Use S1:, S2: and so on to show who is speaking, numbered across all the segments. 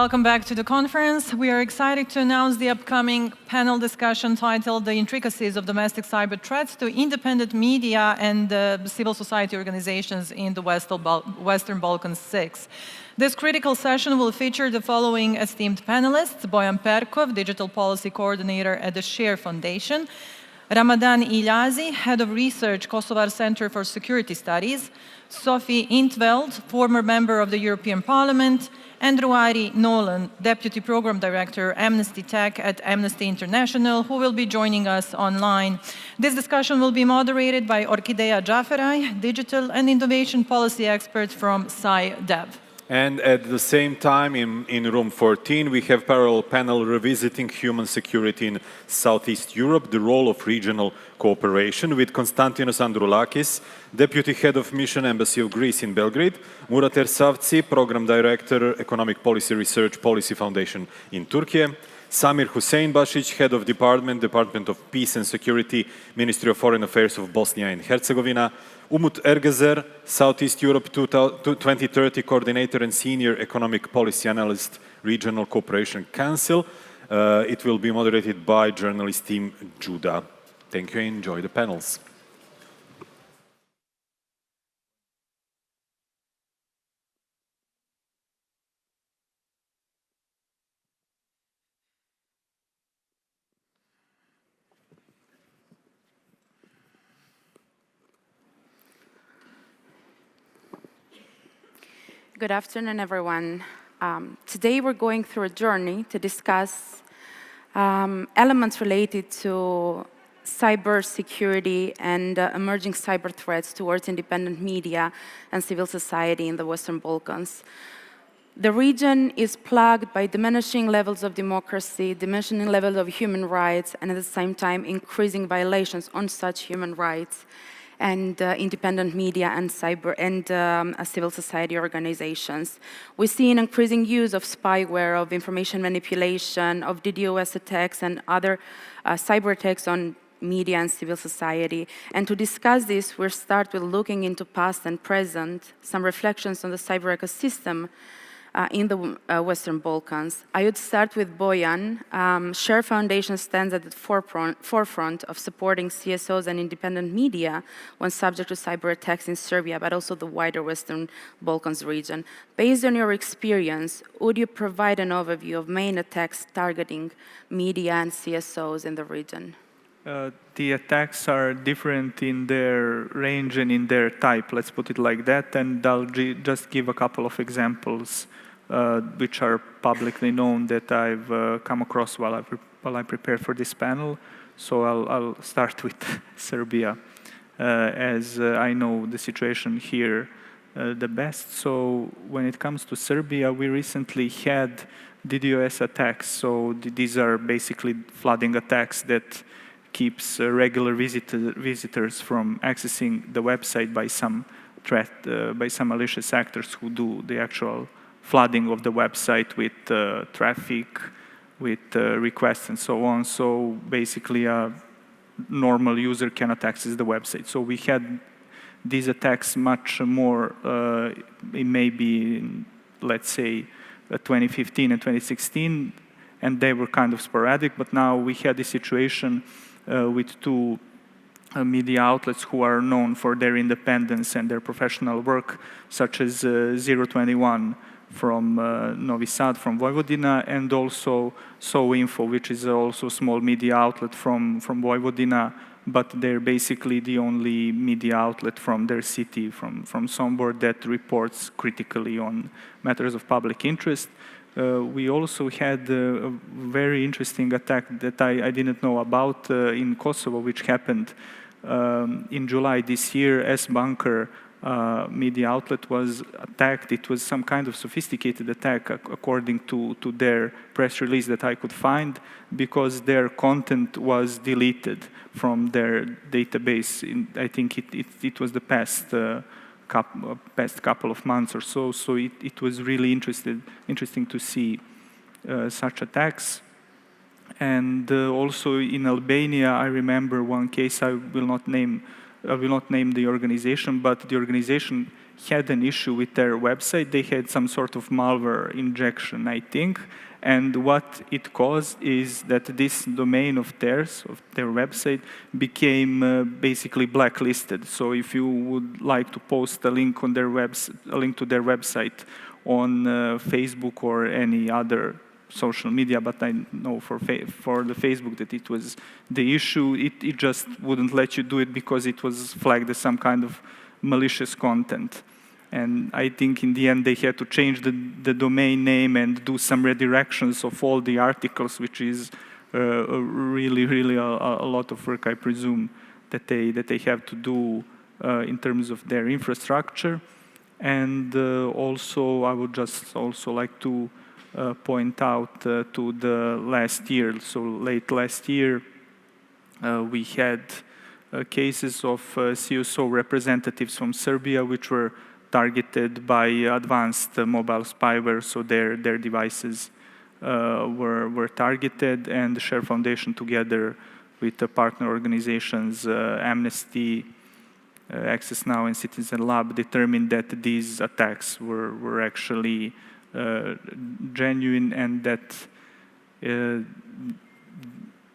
S1: welcome back to the conference. We are excited to announce the upcoming panel discussion titled The Intricacies of Domestic Cyber Threats to Independent Media and Civil Society Organizations in the Western Balkans 6. This critical session will feature the following esteemed panelists: Bojan Perkov, Digital Policy Coordinator at the SHARE Foundation; Ramadan Ilazi, Head of Research, Kosovar Center for Security Studies; Sophie Veld, former member of the European Parliament; and Ruairi Nolan, Deputy Program Director, Amnesty Tech at Amnesty International, who will be joining us online. This discussion will be moderated by Orkidea Xhaferaj, Digital and Innovation Policy Expert from SCiDEV.
S2: And at the same time, in room 14, we have parallel panel revisiting human security in Southeast Europe, the role of regional cooperation, with Konstantinos Androulakis, Deputy Head of Mission Embassy of Greece in Belgrade, Murat Ersavci, Program Director, Economic Policy Research Policy Foundation in Turkey, Samir Hussein Basic, Head of Department of Peace and Security, Ministry of Foreign Affairs of Bosnia and Herzegovina, Umut Ergezer, Southeast Europe 2030 Coordinator and Senior Economic Policy Analyst, Regional Cooperation Council. It will be moderated by journalist team Judah. Thank you and enjoy the panels.
S3: Good afternoon, everyone. Today we're going through a journey to discuss elements related to cybersecurity and emerging cyber threats towards independent media and civil society in the Western Balkans. The region is plagued by diminishing levels of democracy, diminishing levels of human rights, and at the same time increasing violations on such human rights and independent media and civil society organizations. We see an increasing use of spyware, of information manipulation, of DDoS attacks and other cyber attacks on media and civil society. And to discuss this, we'll start with looking into past and present, some reflections on the cyber ecosystem in the Western Balkans. I would start with Bojan. SHARE Foundation stands at the forefront of supporting CSOs and independent media when subject to cyber attacks in Serbia, but also the wider Western Balkans region. Based on your experience, would you provide an overview of main attacks targeting media and CSOs in the region?
S4: The attacks are different in their range and in their type, let's put it like that, and I'll just give a couple of examples which are publicly known that I've come across while I prepare for this panel. So I'll start with Serbia, as I know the situation here the best. So when it comes to Serbia, we recently had DDoS attacks. So these are basically flooding attacks that keeps regular visitors from accessing the website by some malicious actors who do the actual flooding of the website with traffic, with requests and so on. So basically a normal user cannot access the website. So we had these attacks much more, maybe, let's say, 2015 and 2016, and they were kind of sporadic, but now we had this situation with two media outlets who are known for their independence and their professional work, such as 021 from Novi Sad, from Vojvodina, and also SoInfo, which is also a small media outlet from Vojvodina, but they're basically the only media outlet from their city, from Sombor, that reports critically on matters of public interest. We also had a very interesting attack that I didn't know about in Kosovo, which happened in July this year. S-Bunker media outlet was attacked. It was some kind of sophisticated attack, according to their press release that I could find, because their content was deleted from their database. I think it was the past couple of months or so. So it was really interesting to see such attacks. And also in Albania, I remember one case. I will not name the organization, but the organization had an issue with their website. They had some sort of malware injection, I think. And what it caused is that this domain of theirs, of their website, became basically blacklisted. So if you would like to post a link on their a link to their website on Facebook or any other social media, but I know for the Facebook that it was the issue, it just wouldn't let you do it because it was flagged as some kind of malicious content. And I think in the end they had to change the domain name and do some redirections of all the articles, which is really a lot of work, I presume, that they have to do in terms of their infrastructure. And also, I would just also like to point out to the last year. So late last year, we had cases of CSO representatives from Serbia, which were targeted by advanced mobile spyware. So their devices were targeted, and the Share Foundation, together with the partner organizations Amnesty, Access Now, and Citizen Lab, determined that these attacks were actually genuine, and that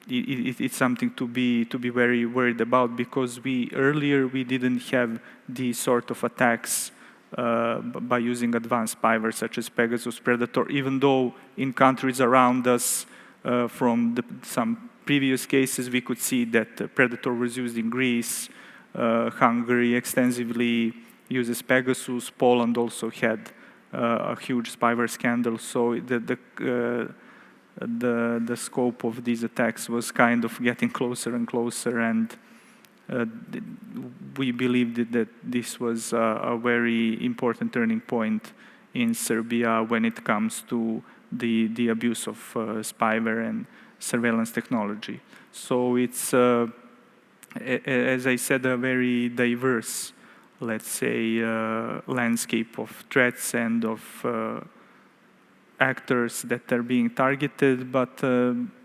S4: it's something to be very worried about, because earlier we didn't have these sort of attacks by using advanced spyware such as Pegasus, Predator, even though in countries around us, from some previous cases, we could see that Predator was used in Greece. Hungary extensively uses Pegasus. Poland also had a huge spyware scandal. So the scope of these attacks was kind of getting closer and closer, and we believed that this was a very important turning point in Serbia when it comes to the abuse of spyware and surveillance technology. So it's, as I said, a very diverse, let's say, landscape of threats and of actors that are being targeted, but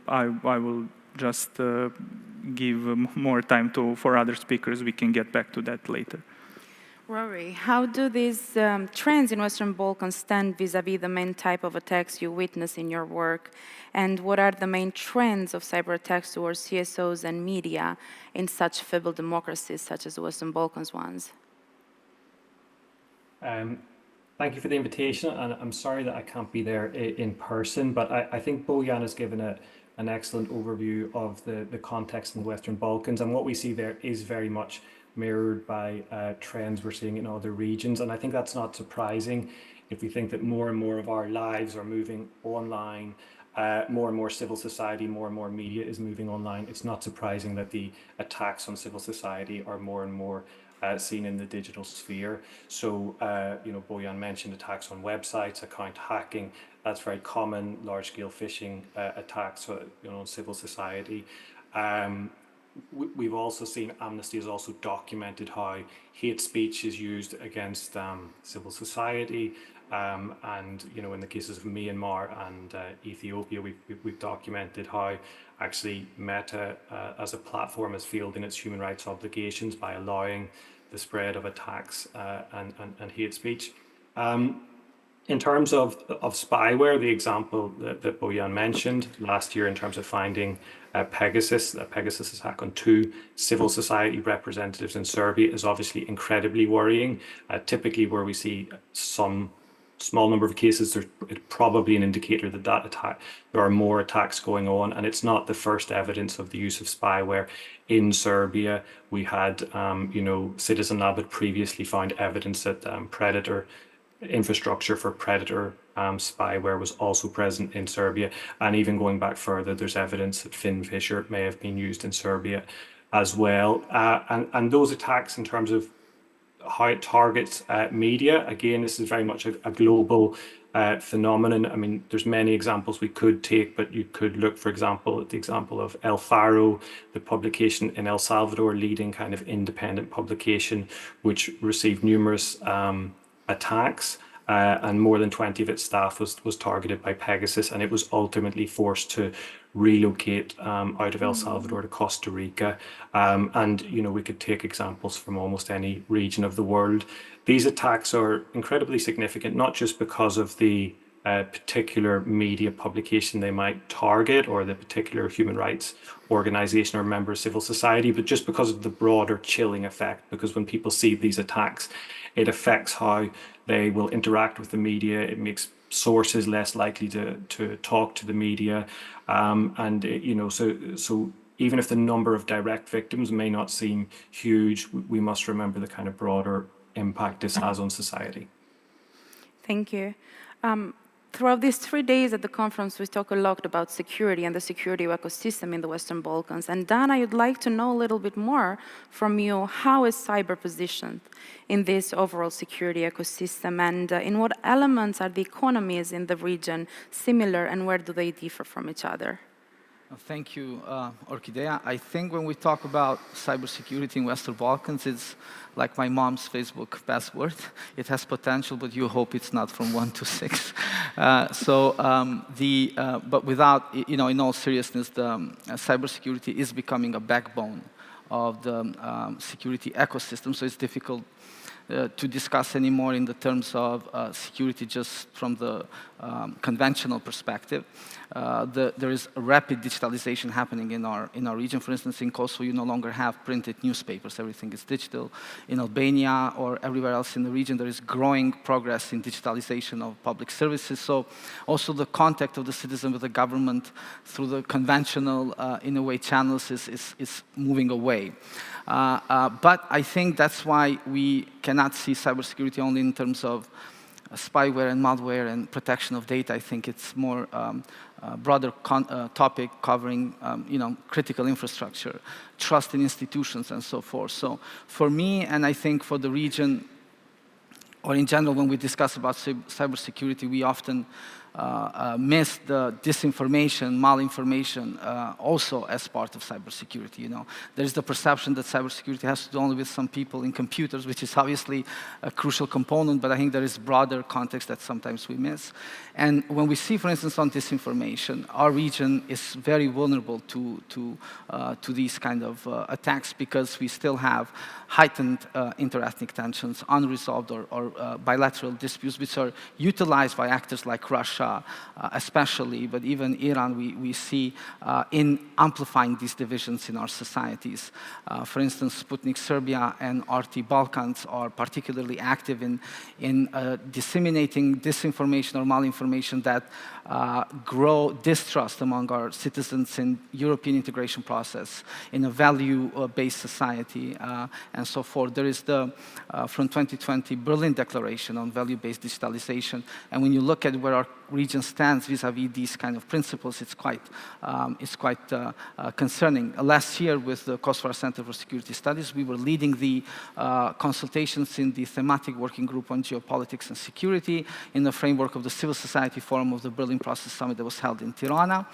S4: I will just give more time for other speakers. We can get back to that later.
S3: Ruairi, how do these trends in Western Balkans stand vis-à-vis the main type of attacks you witness in your work? And what are the main trends of cyber attacks towards CSOs and media in such feeble democracies such as the Western Balkans ones?
S5: Thank you for the invitation, and I'm sorry that I can't be there in person, but I think Bojan has given an excellent overview of the context in the Western Balkans, and what we see there is very much mirrored by trends we're seeing in other regions. And I think that's not surprising if we think that more and more of our lives are moving online, more and more civil society, more and more media is moving online. It's not surprising that the attacks on civil society are more and more seen in the digital sphere. So, Bojan mentioned attacks on websites, account hacking. That's very common. Large-scale phishing attacks, on civil society. We've also seen, Amnesty has also documented how hate speech is used against civil society. And, in the cases of Myanmar and Ethiopia, we've documented how actually Meta as a platform has failed in its human rights obligations by allowing the spread of attacks and hate speech. In terms of spyware, the example that Bojan mentioned last year in terms of finding a Pegasus attack on 2 civil society representatives in Serbia is obviously incredibly worrying. Typically where we see some small number of cases, there's probably an indicator that attack, there are more attacks going on, and it's not the first evidence of the use of spyware in Serbia. We had, Citizen Lab had previously found evidence that Predator infrastructure for Predator spyware was also present in Serbia, and even going back further, there's evidence that FinFisher may have been used in Serbia as well. And those attacks in terms of how it targets media, again, this is very much a global phenomenon. I mean, there's many examples we could take, but you could look, for example, at the example of El Faro, the publication in El Salvador, leading kind of independent publication, which received numerous attacks, and more than 20 of its staff was targeted by Pegasus, and it was ultimately forced to relocate out of El Salvador to Costa Rica. And, we could take examples from almost any region of the world. These attacks are incredibly significant, not just because of the particular media publication they might target or the particular human rights organization or member of civil society, but just because of the broader chilling effect. Because when people see these attacks, it affects how they will interact with the media. It makes sources less likely to talk to the media. So even if the number of direct victims may not seem huge, we must remember the kind of broader impact this has on society.
S3: Thank you. Throughout these 3 days at the conference, we talk a lot about security and the security ecosystem in the Western Balkans. And Dan, I would like to know a little bit more from you. How is cyber positioned in this overall security ecosystem? And in what elements are the economies in the region similar, and where do they differ from each other?
S6: Thank you, Orkidea. I think when we talk about cybersecurity in Western Balkans, it's like my mom's Facebook password. It has potential, but you hope it's not from 1 to 6. But without, in all seriousness, the cybersecurity is becoming a backbone of the security ecosystem. So it's difficult to discuss anymore in the terms of security just from the conventional perspective. There is a rapid digitalization happening in our region. For instance, in Kosovo, you no longer have printed newspapers. Everything is digital. In Albania or everywhere else in the region, there is growing progress in digitalization of public services. So also the contact of the citizen with the government through the conventional, in a way, channels is moving away. But I think that's why we cannot see cybersecurity only in terms of spyware and malware and protection of data. I think it's more broader topic covering critical infrastructure, trust in institutions, and so forth. So for me, and I think for the region, or in general, when we discuss about cybersecurity, we often miss the disinformation, malinformation, also as part of cybersecurity. There is the perception that cybersecurity has to do only with some people in computers, which is obviously a crucial component, but I think there is broader context that sometimes we miss. And when we see, for instance, on disinformation, our region is very vulnerable to these kind of attacks because we still have heightened interethnic tensions, unresolved or bilateral disputes, which are utilized by actors like Russia, especially, but even Iran, we see in amplifying these divisions in our societies. For instance, Sputnik Serbia and RT Balkans are particularly active in disseminating disinformation or malinformation that grow distrust among our citizens in European integration process, in a value-based society, and so forth. There is the, from 2020, Berlin Declaration on value-based digitalization, and when you look at where our region stands vis-a-vis these kind of principles, it's quite concerning. Last year, with the Kosovar Center for Security Studies, we were leading the consultations in the thematic working group on geopolitics and security in the framework of the Civil Society Forum of the Berlin Process Summit that was held in Tirana.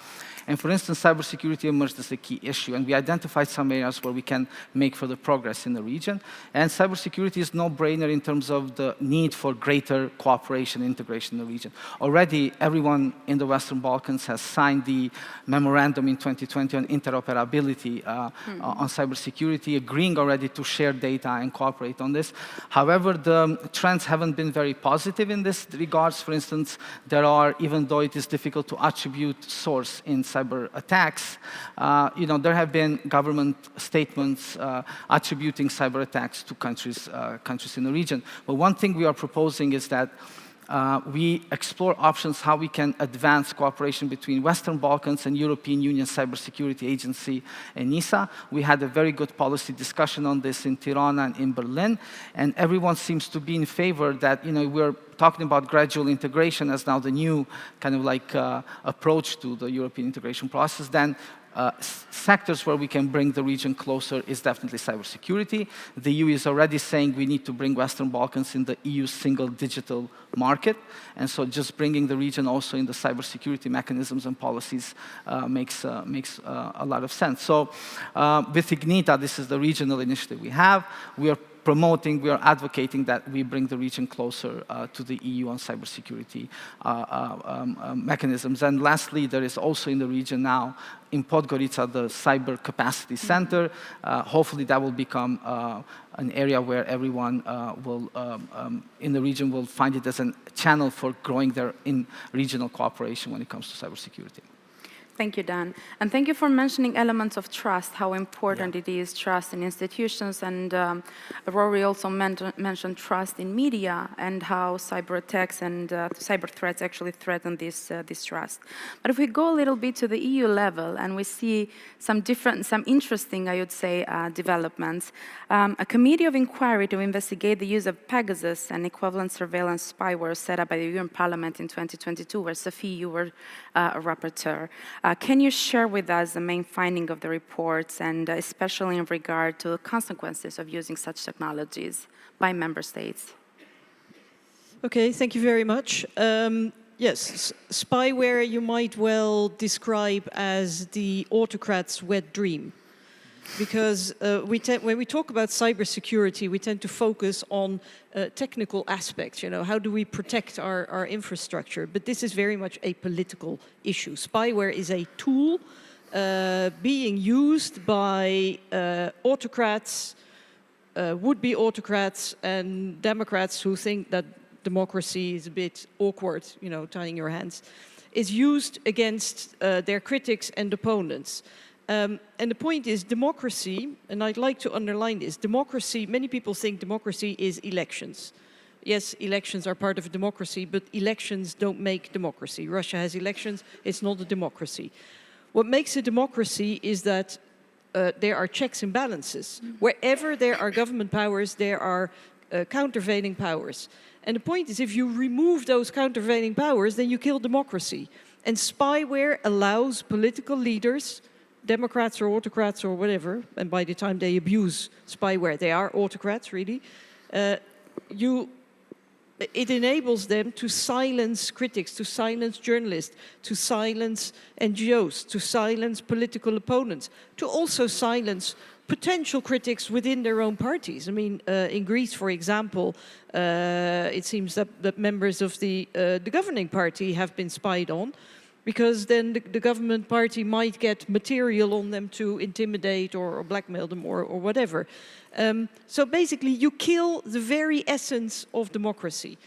S6: And for instance, cybersecurity emerged as a key issue, and we identified some areas where we can make further progress in the region. And cybersecurity is no-brainer in terms of the need for greater cooperation and integration in the region. Already, everyone in the Western Balkans has signed the memorandum in 2020 on interoperability on cybersecurity, agreeing already to share data and cooperate on this. However, the trends haven't been very positive in this regards. For instance, there are, even though it is difficult to attribute source in cyber attacks, there have been government statements attributing cyber attacks to countries in the region. But one thing we are proposing is that we explore options how we can advance cooperation between Western Balkans and European Union Cybersecurity Agency, ENISA. We had a very good policy discussion on this in Tirana and in Berlin, and everyone seems to be in favor that, we're talking about gradual integration as now the new kind of like approach to the European integration process. Then sectors where we can bring the region closer is definitely cybersecurity. The EU is already saying we need to bring Western Balkans in the EU single digital market. And so just bringing the region also in the cybersecurity mechanisms and policies makes a lot of sense. So with IGNITA, this is the regional initiative we have. We are promoting, we are advocating that we bring the region closer to the EU on cybersecurity mechanisms. And lastly, there is also in the region now, in Podgorica, the Cyber Capacity Center. Hopefully that will become an area where everyone in the region will find it as a channel for growing their regional cooperation when it comes to cybersecurity.
S3: Thank you, Dan. And thank you for mentioning elements of trust, how important it is, trust in institutions. And Ruairi also mentioned trust in media and how cyber attacks and cyber threats actually threaten this trust. But if we go a little bit to the EU level and we see some interesting, I would say, developments, a committee of inquiry to investigate the use of Pegasus and equivalent surveillance spyware set up by the European Parliament in 2022, where Sophie, you were a rapporteur. Can you share with us the main finding of the reports, and especially in regard to the consequences of using such technologies by member states?
S7: Okay, thank you very much. Yes, spyware you might well describe as the autocrat's wet dream. Because when we talk about cybersecurity, we tend to focus on technical aspects. You know, how do we protect our infrastructure? But this is very much a political issue. Spyware is a tool being used by autocrats, would-be autocrats, and Democrats who think that democracy is a bit awkward, you know, tying your hands, is used against their critics and opponents. And the point is democracy, and I'd like to underline this, democracy, many people think democracy is elections. Yes, elections are part of a democracy, but elections don't make democracy. Russia has elections, it's not a democracy. What makes a democracy is that there are checks and balances. Wherever there are government powers, there are countervailing powers. And the point is, if you remove those countervailing powers, then you kill democracy. And spyware allows political leaders, Democrats or autocrats or whatever, and by the time they abuse spyware, they are autocrats, really. It enables them to silence critics, to silence journalists, to silence NGOs, to silence political opponents, to also silence potential critics within their own parties. I mean, in Greece, for example, it seems that members of the governing party have been spied on, because then the government party might get material on them to intimidate or blackmail them or whatever. So basically, you kill the very essence of democracy.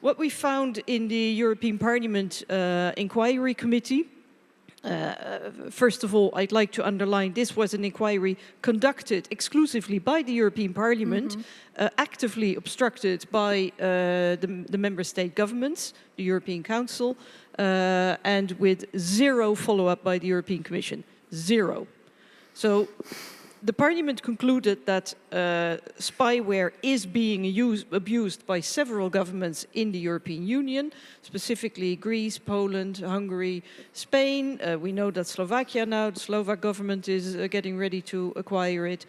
S7: What we found in the European Parliament Inquiry Committee, first of all, I'd like to underline this was an inquiry conducted exclusively by the European Parliament, actively obstructed by the member state governments, the European Council, and with zero follow-up by the European Commission. Zero. So the Parliament concluded that spyware is being abused by several governments in the European Union, specifically Greece, Poland, Hungary, Spain. We know that Slovakia now, the Slovak government is getting ready to acquire it.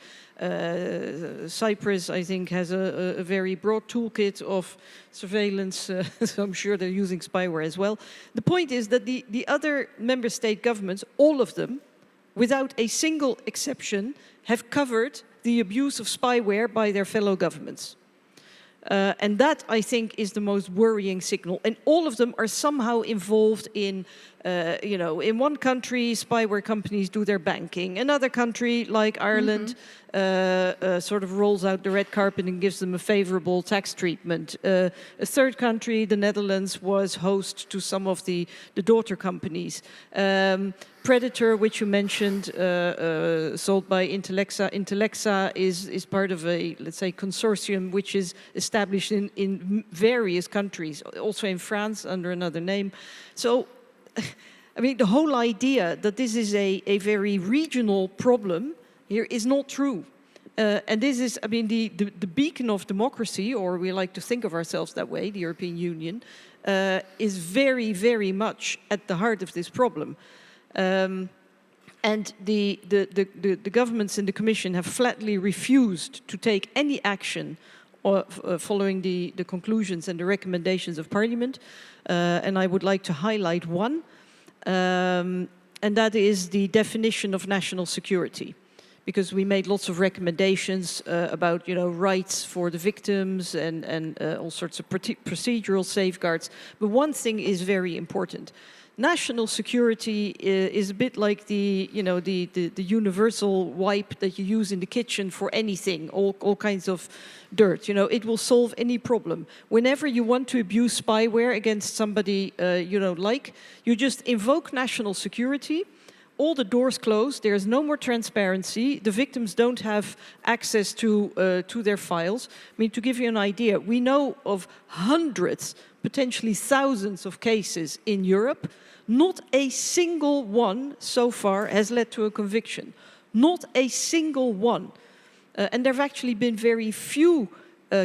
S7: Cyprus, I think, has a very broad toolkit of surveillance, so I'm sure they're using spyware as well. The point is that the other member state governments, all of them, without a single exception, have covered the abuse of spyware by their fellow governments. And that, I think, is the most worrying signal. And all of them are somehow involved in, you know, in one country, spyware companies do their banking. Another country, like Ireland, sort of rolls out the red carpet and gives them a favorable tax treatment. A third country, the Netherlands, was host to some of the daughter companies. Predator, which you mentioned, sold by Intellexa. Intellexa is part of a, let's say, consortium which is established in various countries, also in France under another name. So, I mean, the whole idea that this is a very regional problem here is not true. And this is, I mean, the beacon of democracy, or we like to think of ourselves that way, the European Union, is very, very much at the heart of this problem. And the governments and the Commission have flatly refused to take any action following the conclusions and the recommendations of Parliament. And I would like to highlight one, and that is the definition of national security. because we made lots of recommendations about, rights for the victims and all sorts of procedural safeguards. But one thing is very important. National security is a bit like the universal wipe that you use in the kitchen for anything, all kinds of dirt. It will solve any problem. Whenever you want to abuse spyware against somebody you don't like, you just invoke national security. All the doors close. There's no more transparency. The victims don't have access to their files. I mean, to give you an idea, we know of hundreds, potentially thousands of cases in Europe. Not a single one so far has led to a conviction. Not a single one. And there have actually been very few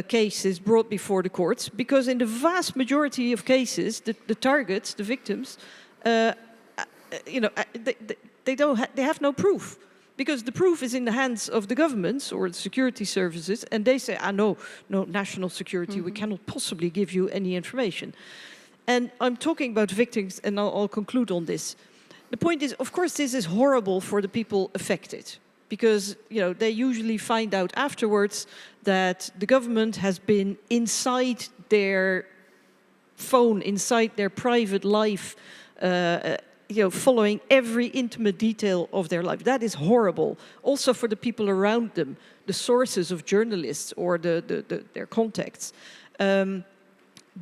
S7: cases brought before the courts, because in the vast majority of cases, the targets, the victims, they have no proof, because the proof is in the hands of the governments or the security services, and they say, no, national security, we cannot possibly give you any information. And I'm talking about victims, and I'll conclude on this. The point is, of course, this is horrible for the people affected, because they usually find out afterwards that the government has been inside their phone, inside their private life, following every intimate detail of their life. That is horrible. Also for the people around them, the sources of journalists or their contacts.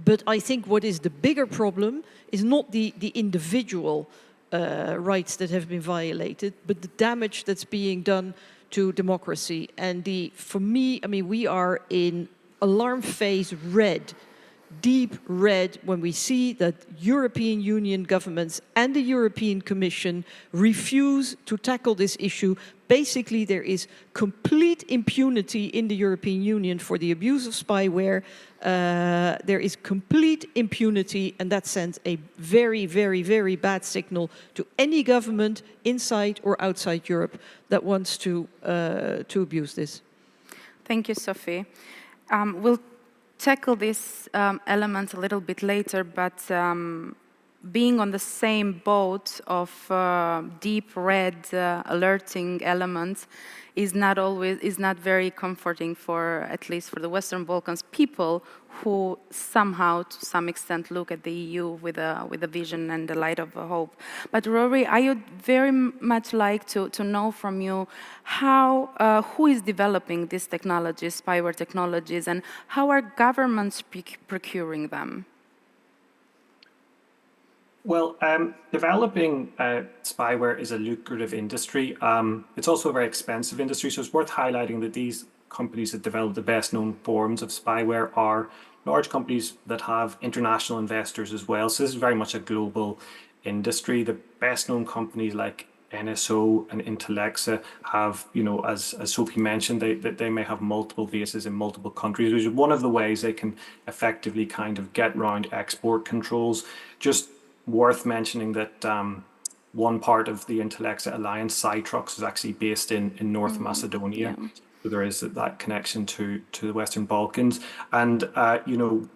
S7: But I think what is the bigger problem is not the individual rights that have been violated, but the damage that's being done to democracy. And for me, we are in alarm phase red, deep red, when we see that European Union governments and the European Commission refuse to tackle this issue. Basically, there is complete impunity in the European Union for the abuse of spyware. There is complete impunity, and that sends a very, very, very bad signal to any government inside or outside Europe that wants to abuse this.
S3: Thank you, Sophie. We'll tackle this element a little bit later, but being on the same boat of deep red alerting elements is not very comforting for, at least for the Western Balkans people who somehow, to some extent, look at the EU with a vision and the light of hope. But Ruairi, I would very much like to know from you who is developing these technologies, spyware technologies, and how are governments procuring them?
S5: Well, developing spyware is a lucrative industry. It's also a very expensive industry, so it's worth highlighting that these companies that develop the best known forms of spyware are large companies that have international investors as well. So this is very much a global industry. The best known companies like NSO and Intricacies have, as Sophie mentioned, they may have multiple bases in multiple countries, which is one of the ways they can effectively kind of get around export controls. Just worth mentioning that one part of the Intricacies alliance, cyberthreats, is actually based in North Macedonia. Yeah. So there is that connection to the Western Balkans. And,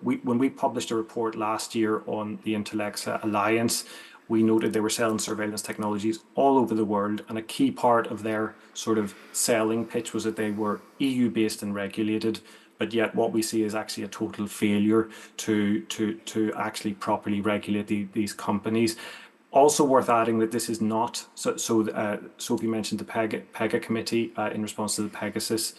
S5: when we published a report last year on the Intricacies alliance, we noted they were selling surveillance technologies all over the world. And a key part of their sort of selling pitch was that they were EU-based and regulated. But yet what we see is actually a total failure to actually properly regulate these companies. Also worth adding that this is not, Sophie mentioned the PEGA committee in response to the Pegasus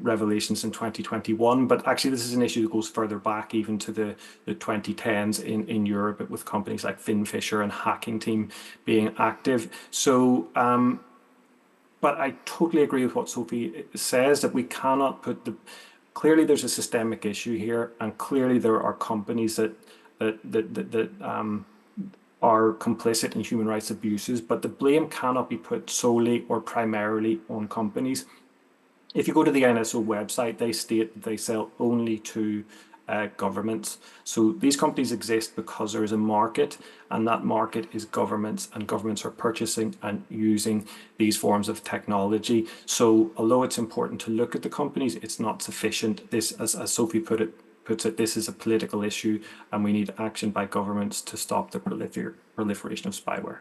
S5: revelations in 2021, but actually this is an issue that goes further back even to the 2010s in Europe, with companies like Finfisher and Hacking Team being active. So, but I totally agree with what Sophie says, that we cannot clearly there's a systemic issue here, and clearly there are companies that are complicit in human rights abuses, but the blame cannot be put solely or primarily on companies. If you go to the NSO website, they state that they sell only to governments. So these companies exist because there is a market, and that market is governments, and governments are purchasing and using these forms of technology. So although it's important to look at the companies, it's not sufficient. This, as Sophie puts it, this is a political issue, and we need action by governments to stop the proliferation of spyware.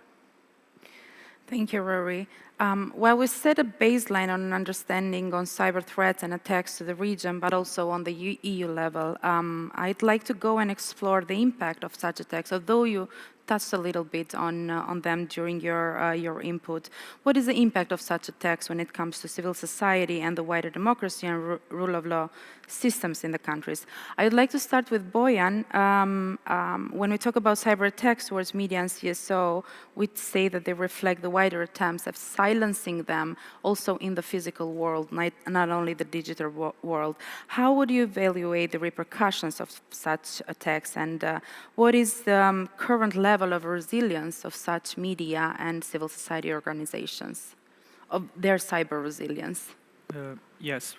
S3: Thank you, Ruairi. Well, we set a baseline on an understanding on cyber threats and attacks to the region, but also on the EU level. I'd like to go and explore the impact of such attacks, although you touched a little bit on them during your input. What is the impact of such attacks when it comes to civil society and the wider democracy and rule of law systems in the countries? I would like to start with Bojan. When we talk about cyber attacks towards media and CSO, we say that they reflect the wider attempts of silencing them also in the physical world, not only the digital world. How would you evaluate the repercussions of such attacks, and what is the current level of resilience of such media and civil society organizations, of their cyber resilience?
S4: Yes,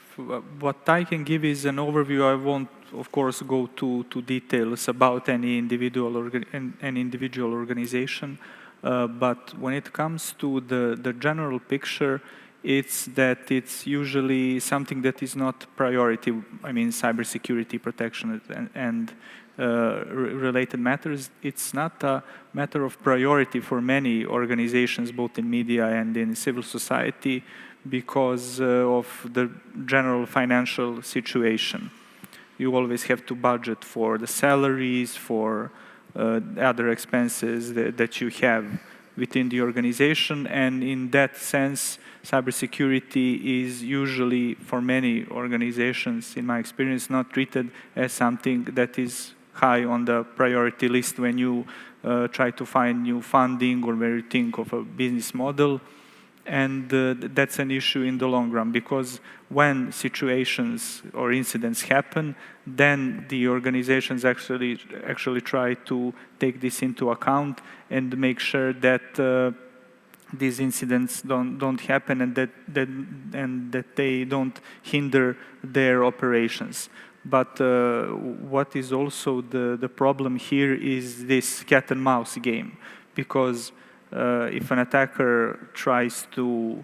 S4: what I can give is an overview. I won't, of course, go to details about any individual organization, but when it comes to the general picture, it's that it's usually something that is not priority. I mean, cybersecurity protection and related matters. It's not a matter of priority for many organizations, both in media and in civil society, because of the general financial situation. You always have to budget for the salaries, for other expenses that you have within the organization, and in that sense, cybersecurity is usually, for many organizations, in my experience, not treated as something that is high on the priority list when you try to find new funding or when you think of a business model. And that's an issue in the long run, because when situations or incidents happen, then the organizations actually try to take this into account and make sure that these incidents don't happen and that they don't hinder their operations. But what is also the problem here is this cat and mouse game, because if an attacker tries to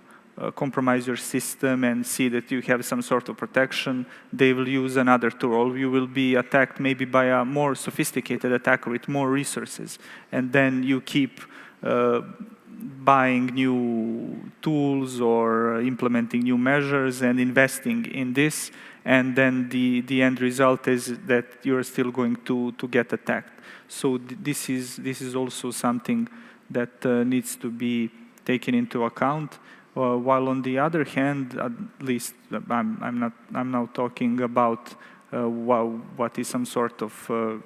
S4: compromise your system and see that you have some sort of protection, they will use another tool. You will be attacked maybe by a more sophisticated attacker with more resources, and then you keep buying new tools or implementing new measures and investing in this, and then the end result is that you're still going to get attacked. So this is also something that needs to be taken into account. While on the other hand, at least I'm now talking about what is some sort of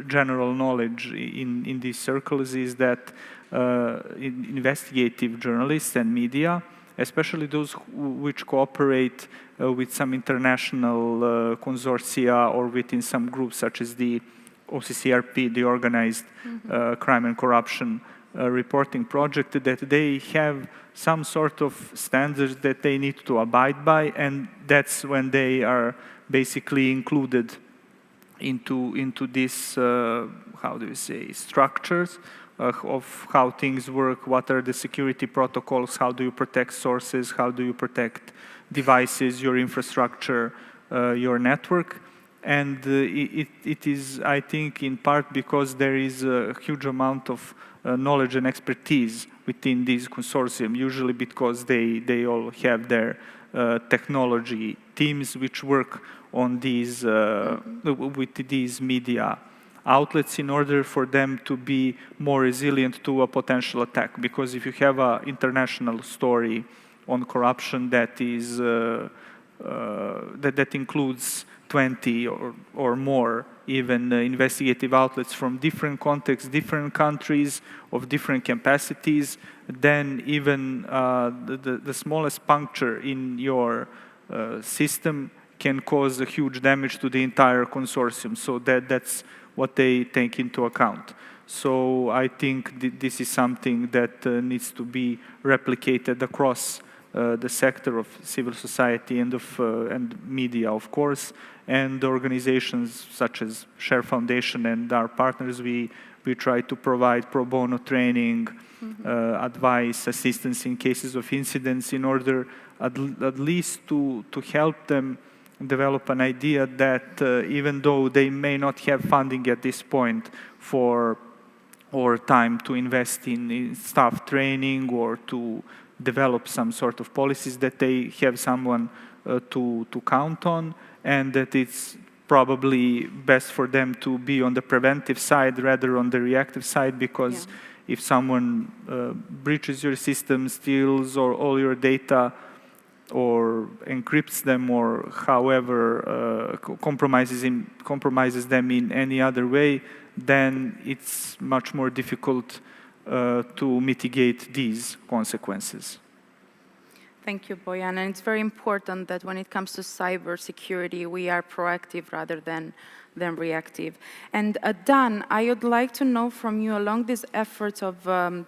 S4: general knowledge in these circles, is that investigative journalists and media, especially those which cooperate with some international consortia or within some groups such as the OCCRP, the Organized Crime and Corruption Reporting Project, that they have some sort of standards that they need to abide by, and that's when they are basically included into this, how do you say, structures of how things work, what are the security protocols, how do you protect sources, how do you protect devices, your infrastructure, your network. And it is, I think, in part because there is a huge amount of knowledge and expertise within these consortium, usually because they all have their technology teams which work on these, with these media outlets in order for them to be more resilient to a potential attack. Because if you have an international story on corruption that is that includes 20 or more even investigative outlets from different contexts, different countries, of different capacities, then even the smallest puncture in your system can cause a huge damage to the entire consortium. So that's what they take into account. So I think this is something that needs to be replicated across the sector of civil society and media, of course, and organizations such as Share Foundation and our partners. We try to provide pro bono training, advice, assistance in cases of incidents, in order at least to help them develop an idea that even though they may not have funding at this point for or time to invest in staff training or to develop some sort of policies, that they have someone to count on, and that it's probably best for them to be on the preventive side rather on the reactive side, because if someone breaches your system, steals or all your data, or encrypts them, or however compromises them in any other way, then it's much more difficult to mitigate these consequences.
S3: Thank you, Bojan. And it's very important that when it comes to cybersecurity, we are proactive rather than reactive. And Dan, I would like to know from you, along these efforts of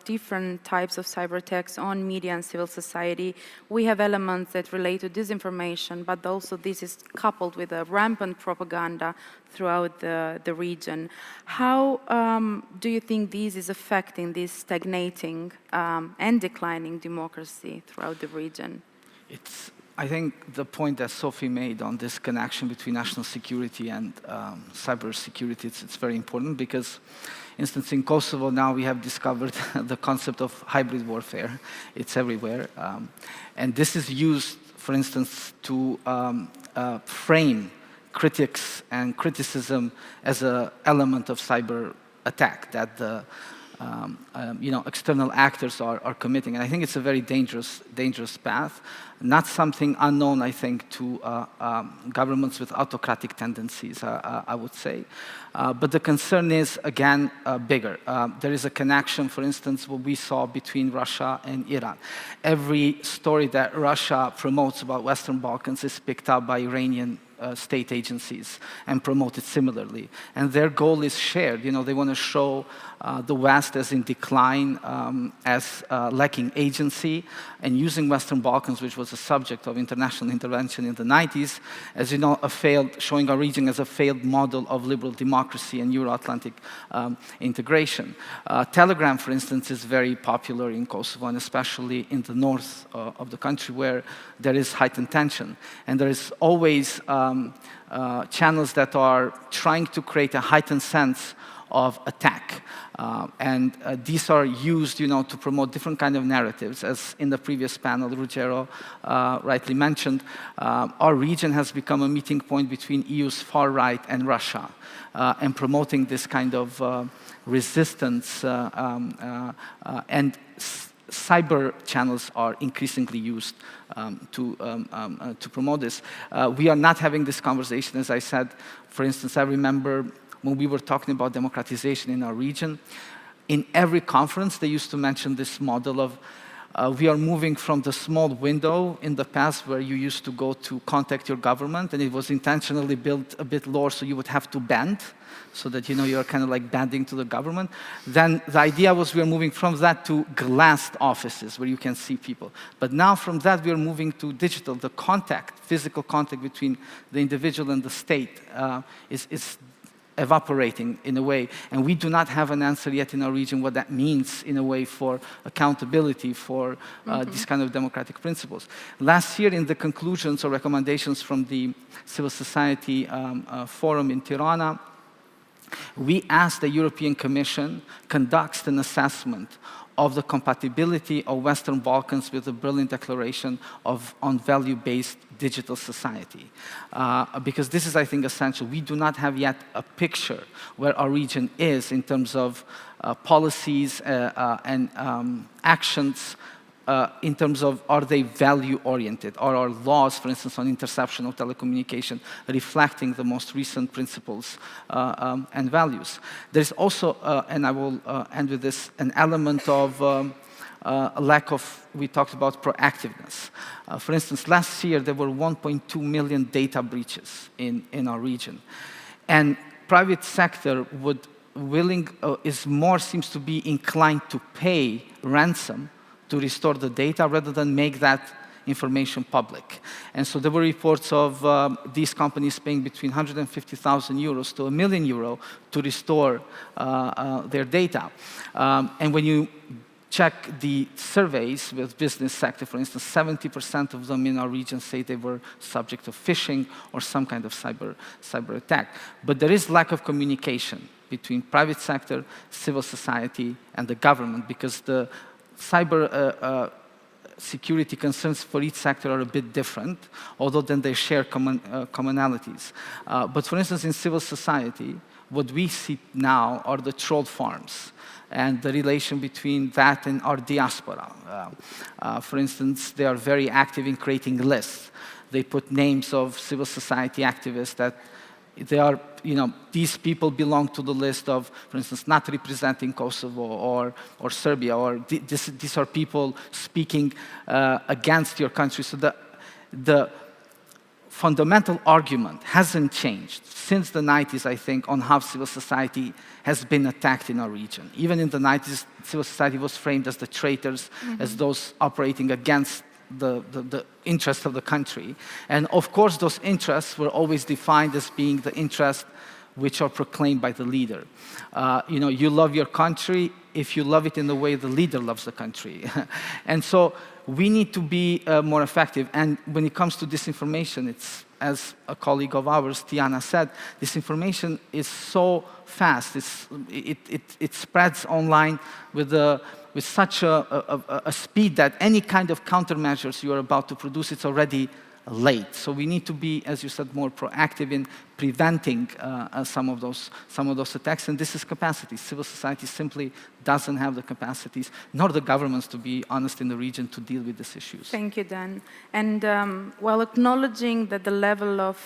S3: different types of cyber attacks on media and civil society, we have elements that relate to disinformation, but also this is coupled with a rampant propaganda throughout the region. How do you think this is affecting this stagnating and declining democracy throughout the region?
S6: I think the point that Sophie made on this connection between national security and cyber security, it's very important, because, for instance, in Kosovo now we have discovered the concept of hybrid warfare. It's everywhere. And this is used, for instance, to frame critics and criticism as an element of cyber attack that the external actors are committing. And I think it's a very dangerous path, not something unknown, I think, to governments with autocratic tendencies, I would say. But the concern is, again, bigger. There is a connection, for instance, what we saw between Russia and Iran. Every story that Russia promotes about Western Balkans is picked up by Iranian state agencies and promoted similarly. And their goal is shared. They want to show the West as in decline, as lacking agency, and using Western Balkans, which was a subject of international intervention in the 90s, as showing our region as a failed model of liberal democracy and Euro-Atlantic integration. Telegram, for instance, is very popular in Kosovo, and especially in the north of the country, where there is heightened tension. And there is always channels that are trying to create a heightened sense of attack. And these are used, to promote different kind of narratives. As in the previous panel, Ruggero rightly mentioned, our region has become a meeting point between EU's far right and Russia, and promoting this kind of resistance and cyber channels are increasingly used to promote this. We are not having this conversation, as I said. For instance, I remember when we were talking about democratization in our region, in every conference they used to mention this model of we are moving from the small window in the past where you used to go to contact your government, and it was intentionally built a bit lower so you would have to bend, so that you're kind of like bending to the government. Then the idea was we are moving from that to glassed offices where you can see people. But now from that we are moving to digital. The contact, physical contact between the individual and the state is evaporating in a way, and we do not have an answer yet in our region what that means in a way for accountability for these kind of democratic principles. Last year, in the conclusions or recommendations from the civil society forum in Tirana, we asked the European Commission conducts an assessment of the compatibility of Western Balkans with the Berlin Declaration on value-based digital society. Because this is, I think, essential. We do not have yet a picture where our region is in terms of policies and actions, in terms of are they value-oriented? Are our laws, for instance, on interception of telecommunication, reflecting the most recent principles and values? There's also, and I will end with this, an element of a lack of, we talked about proactiveness. For instance, last year there were 1.2 million data breaches in our region. And private sector seems to be inclined to pay ransom to restore the data rather than make that information public. And so there were reports of these companies paying between 150,000 euros to €1 million to restore their data. And when you check the surveys with business sector, for instance, 70% of them in our region say they were subject of phishing or some kind of cyber attack. But there is lack of communication between private sector, civil society, and the government, because the cyber security concerns for each sector are a bit different, although then they share commonalities. But for instance, in civil society, what we see now are the troll farms and the relation between that and our diaspora. For instance, they are very active in creating lists. They put names of civil society activists that they are, these people belong to the list of, for instance, not representing Kosovo or Serbia, or these are people speaking against your country. So the fundamental argument hasn't changed since the 90s, I think, on how civil society has been attacked in our region. Even in the 90s, civil society was framed as the traitors, as those operating against the interests of the country. And of course, those interests were always defined as being the interests which are proclaimed by the leader. You love your country if you love it in the way the leader loves the country. And so we need to be more effective. And when it comes to disinformation, it's, as a colleague of ours, Tiana, said, disinformation is so fast. It spreads online with such a speed that any kind of countermeasures you are about to produce, it's already late. So we need to be, as you said, more proactive in preventing some of those attacks, and this is capacity. Civil society simply doesn't have the capacities, nor the governments, to be honest, in the region to deal with these issues.
S3: Thank you, Dan. And while acknowledging that the level of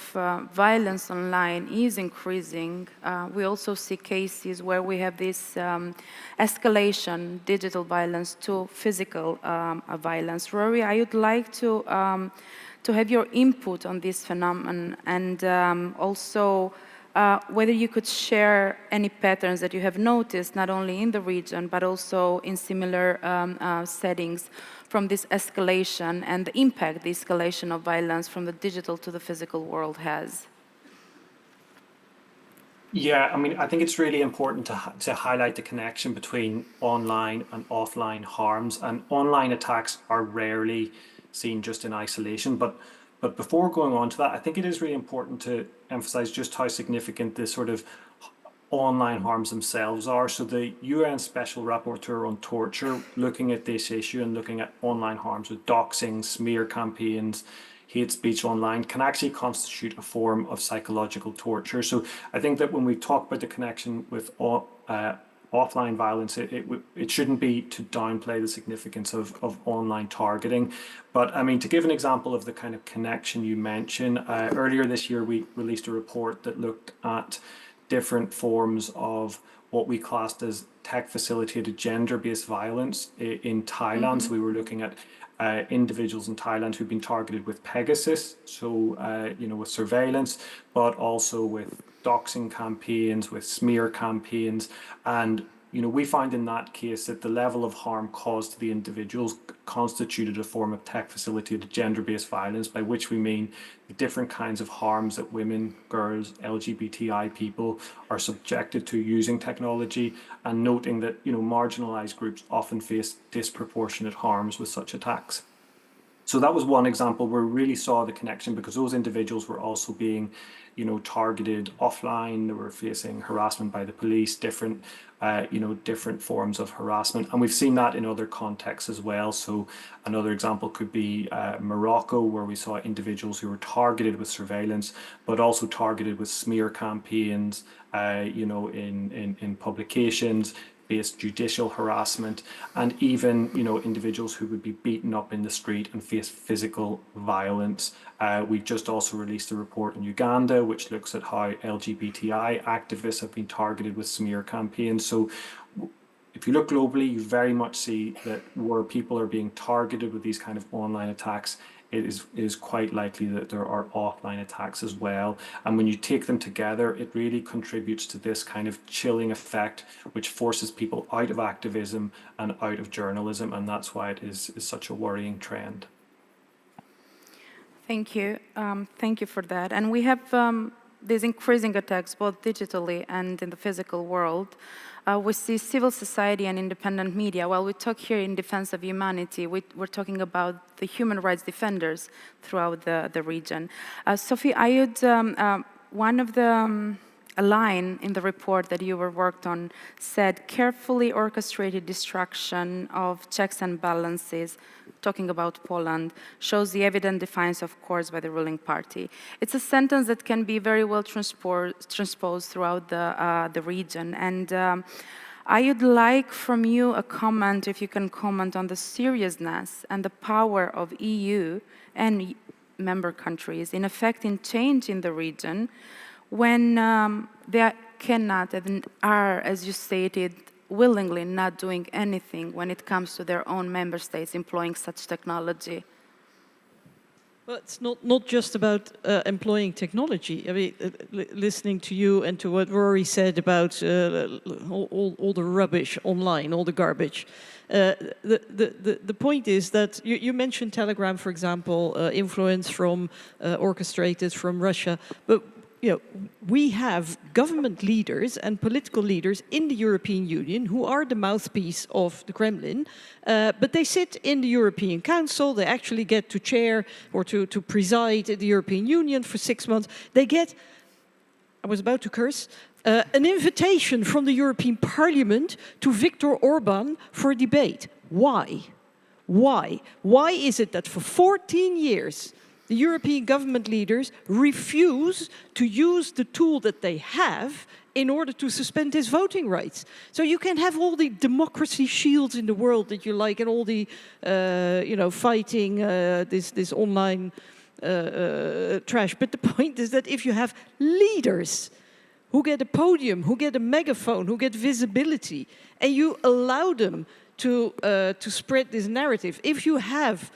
S3: violence online is increasing, we also see cases where we have this escalation, digital violence to physical violence. Ruairi, I would like to have your input on this phenomenon, and also whether you could share any patterns that you have noticed, not only in the region, but also in similar settings, from this escalation and the impact the escalation of violence from the digital to the physical world has.
S5: Yeah, I mean, I think it's really important to highlight the connection between online and offline harms, and online attacks are rarely seen just in isolation. But before going on to that, I think it is really important to emphasize just how significant this sort of online harms themselves are. So the UN Special Rapporteur on Torture, looking at this issue and looking at online harms with doxing, smear campaigns, hate speech online, can actually constitute a form of psychological torture. So I think that when we talk about the connection with offline violence, it shouldn't be to downplay the significance of online targeting. But I mean, to give an example of the kind of connection you mentioned, earlier this year we released a report that looked at different forms of what we classed as tech-facilitated gender-based violence in Thailand. So we were looking at individuals in Thailand who've been targeted with Pegasus, so with surveillance, but also with doxing campaigns, with smear campaigns. And we find in that case that the level of harm caused to the individuals constituted a form of tech-facilitated gender-based violence, by which we mean the different kinds of harms that women, girls, LGBTI people are subjected to using technology, and noting that marginalized groups often face disproportionate harms with such attacks. So that was one example where we really saw the connection, because those individuals were also being targeted offline. They were facing harassment by the police, different forms of harassment. And we've seen that in other contexts as well. So another example could be Morocco, where we saw individuals who were targeted with surveillance, but also targeted with smear campaigns, in publications, based judicial harassment, and even individuals who would be beaten up in the street and face physical violence. We've just also released a report in Uganda which looks at how LGBTI activists have been targeted with smear campaigns. So if you look globally, you very much see that where people are being targeted with these kind of online attacks, it is quite likely that there are offline attacks as well. And when you take them together, it really contributes to this kind of chilling effect, which forces people out of activism and out of journalism. And that's why it is such a worrying trend.
S3: Thank you. Thank you for that. And we have these increasing attacks, both digitally and in the physical world. We see civil society and independent media. While we talk here in defense of humanity, we're talking about the human rights defenders throughout the region. Sophie, one of the a line in the report that you were worked on said, carefully orchestrated destruction of checks and balances, talking about Poland, shows the evident defiance of courts by the ruling party. It's a sentence that can be very well transposed throughout the region. And I would like from you a comment, if you can comment on the seriousness and the power of EU and member countries in effecting change in the region when they cannot and are, as you stated, willingly not doing anything when it comes to their own member states employing such technology.
S7: Well, it's not just about employing technology. I mean, listening to you and to what Rory said about all the rubbish online, all the garbage. The point is that you mentioned Telegram, for example, influence from orchestrated from Russia, but you know, we have government leaders and political leaders in the European Union who are the mouthpiece of the Kremlin, but they sit in the European Council, they actually get to chair or to preside at the European Union for 6 months. They get, I was about to curse, an invitation from the European Parliament to Viktor Orban for a debate. Why? Why? Why is it that for 14 years the European government leaders refuse to use the tool that they have in order to suspend his voting rights? So you can have all the democracy shields in the world that you like and all the, fighting this online trash. But the point is that if you have leaders who get a podium, who get a megaphone, who get visibility, and you allow them to spread this narrative, if you have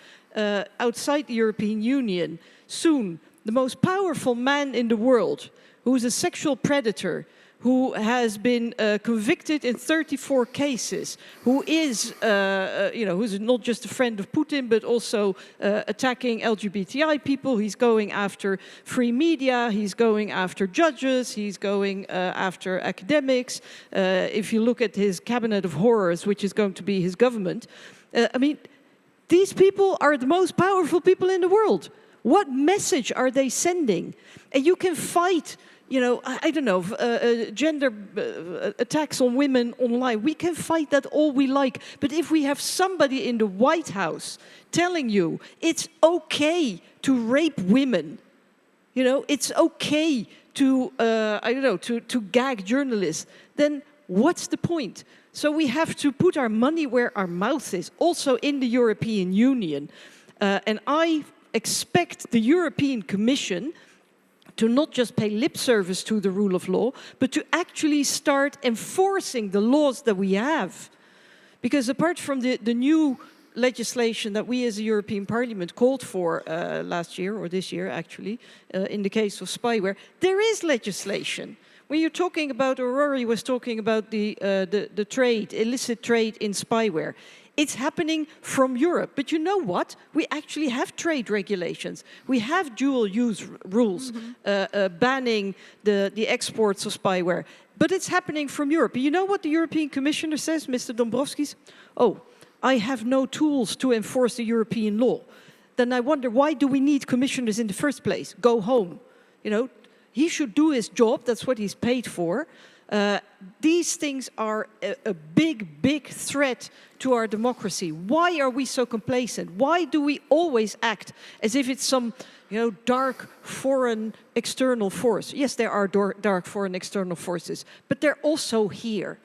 S7: outside the European Union, soon the most powerful man in the world, who is a sexual predator, who has been convicted in 34 cases, who is, who's not just a friend of Putin, but also attacking LGBTI people. He's going after free media, he's going after judges, he's going after academics. If you look at his cabinet of horrors, which is going to be his government, these people are the most powerful people in the world. What message are they sending? And you can fight, gender attacks on women online. We can fight that all we like. But if we have somebody in the White House telling you it's okay to rape women, it's okay to, to gag journalists, then what's the point? So we have to put our money where our mouth is, also in the European Union. And I expect the European Commission to not just pay lip service to the rule of law, but to actually start enforcing the laws that we have. Because apart from the new legislation that we as a European Parliament called for last year, or this year actually, in the case of spyware, there is legislation. When you're talking about, or Rory was talking about the trade, illicit trade in spyware, it's happening from Europe. But you know what? We actually have trade regulations. We have dual-use rules banning the exports of spyware. But it's happening from Europe. You know what the European Commissioner says, Mr. Dombrovskis? Oh, I have no tools to enforce the European law. Then I wonder, why do we need commissioners in the first place? Go home, He should do his job, that's what he's paid for. These things are a big threat to our democracy. Why are we so complacent? Why do we always act as if it's some, dark foreign external force? Yes, there are dark foreign external forces, but they're also here.